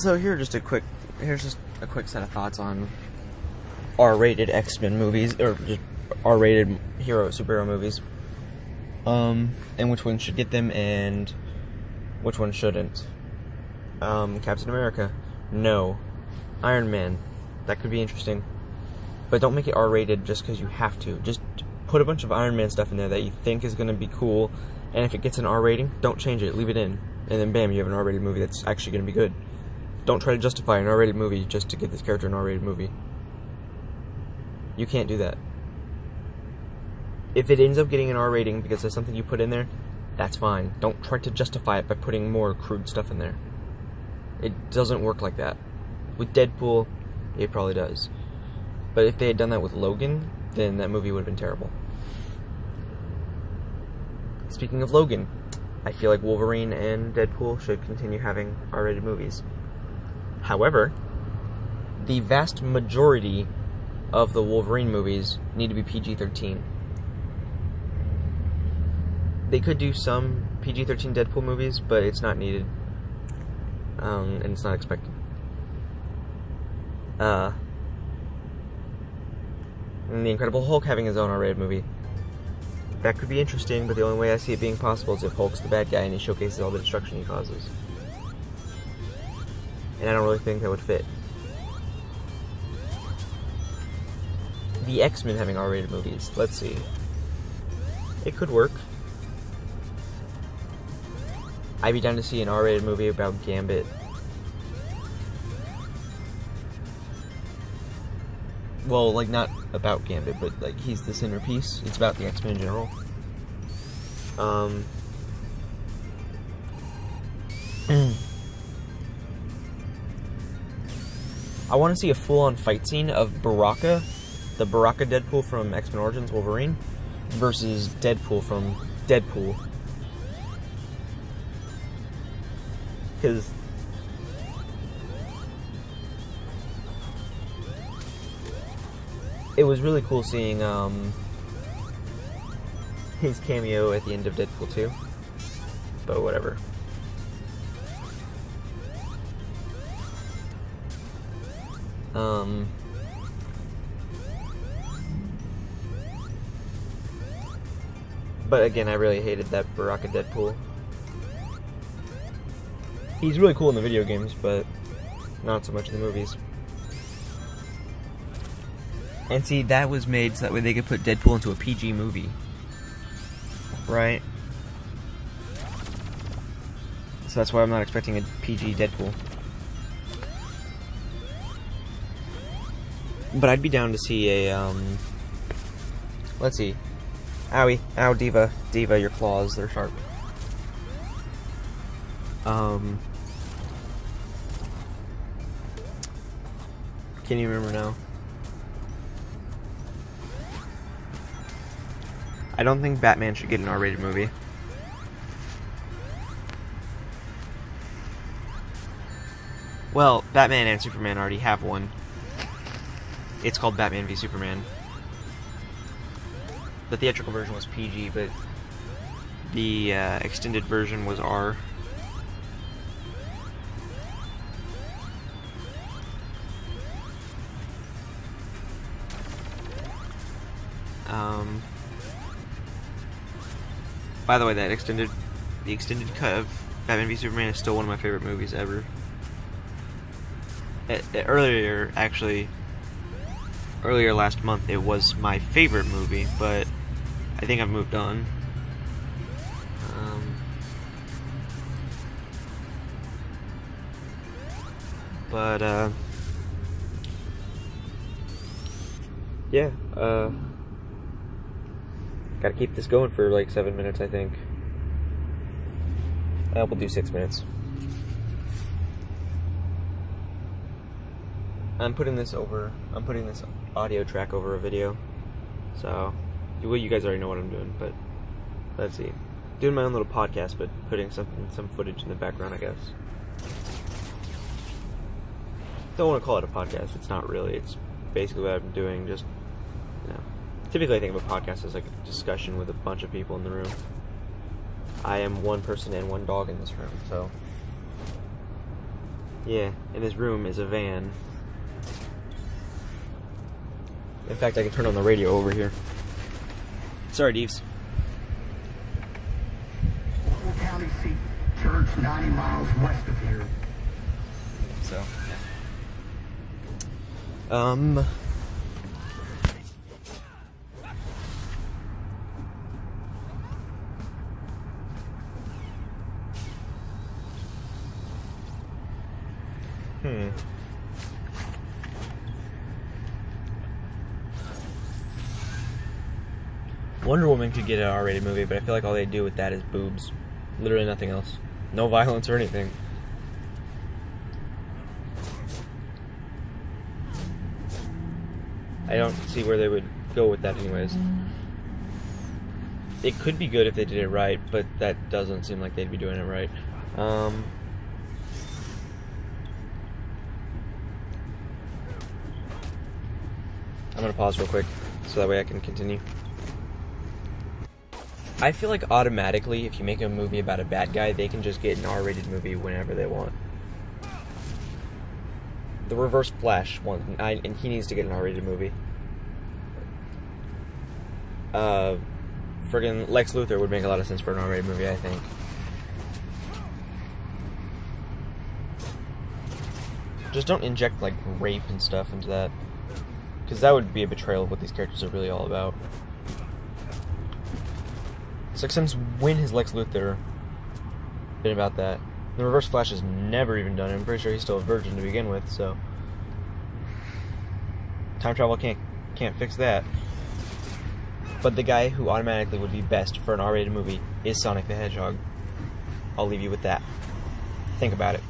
So here's just a quick set of thoughts on R-rated X-Men movies, or just R-rated superhero movies. And which ones should get them, and which ones shouldn't. Captain America, no. Iron Man, that could be interesting. But don't make it R-rated just because you have to. Just put a bunch of Iron Man stuff in there that you think is going to be cool, and if it gets an R rating, don't change it, leave it in. And then bam, you have an R-rated movie that's actually going to be good. Don't try to justify an R-rated movie just to get this character an R-rated movie. You can't do that. If it ends up getting an R rating because there's something you put in there, that's fine. Don't try to justify it by putting more crude stuff in there. It doesn't work like that. With Deadpool, it probably does. But if they had done that with Logan, then that movie would have been terrible. Speaking of Logan, I feel like Wolverine and Deadpool should continue having R-rated movies. However, the vast majority of the Wolverine movies need to be PG-13. They could do some PG-13 Deadpool movies, but it's not needed. And it's not expected. And the Incredible Hulk having his own R-rated movie. That could be interesting, but the only way I see it being possible is if Hulk's the bad guy and he showcases all the destruction he causes. And I don't really think that would fit. The X-Men having R-rated movies. Let's see. It could work. I'd be down to see an R-rated movie about Gambit. Well, like, not about Gambit, but, like, he's the centerpiece. It's about the X-Men in general. I want to see a full-on fight scene of Baraka, the Baraka Deadpool from X-Men Origins Wolverine, versus Deadpool from Deadpool. Because it was really cool seeing his cameo at the end of Deadpool 2, but whatever. But again, I really hated that Baraka Deadpool. He's really cool in the video games, but not so much in the movies. And see, that was made so that way they could put Deadpool into a PG movie. Right? So that's why I'm not expecting a PG Deadpool. But I'd be down to see a, let's see. Owie. Ow, Diva. Diva, your claws, they're sharp. Can you remember now? I don't think Batman should get an R-rated movie. Well, Batman and Superman already have one. It's called Batman v Superman. The theatrical version was PG, but the extended version was R. By the way, the extended cut of Batman v Superman is still one of my favorite movies ever. Earlier last month, it was my favorite movie, but I think I've moved on. Yeah, gotta keep this going for like 7 minutes, I think. We'll do 6 minutes. I'm putting this audio track over a video, so well, you guys already know what I'm doing, but let's see. Doing my own little podcast, but putting some footage in the background, I guess. Don't want to call it a podcast. It's not really. It's basically what I'm doing. Just, you know. Typically, I think of a podcast as like a discussion with a bunch of people in the room. I am one person and one dog in this room, so Yeah, in his room is a van. In fact, I can turn on the radio over here. Sorry, Deeves. Local county seat, church 90 miles west of here. So, Wonder Woman could get an R-rated movie, but I feel like all they do with that is boobs. Literally nothing else. No violence or anything. I don't see where they would go with that anyways. It could be good if they did it right, but that doesn't seem like they'd be doing it right. I'm gonna pause real quick, so that way I can continue. I feel like automatically, if you make a movie about a bad guy, they can just get an R-rated movie whenever they want. The Reverse Flash one, and he needs to get an R-rated movie. Friggin' Lex Luthor would make a lot of sense for an R-rated movie, I think. Just don't inject, like, rape and stuff into that. Because that would be a betrayal of what these characters are really all about. It's like, since when has Lex Luthor been about that? The Reverse Flash has never even done it. I'm pretty sure he's still a virgin to begin with, so... Time travel can't fix that. But the guy who automatically would be best for an R-rated movie is Sonic the Hedgehog. I'll leave you with that. Think about it.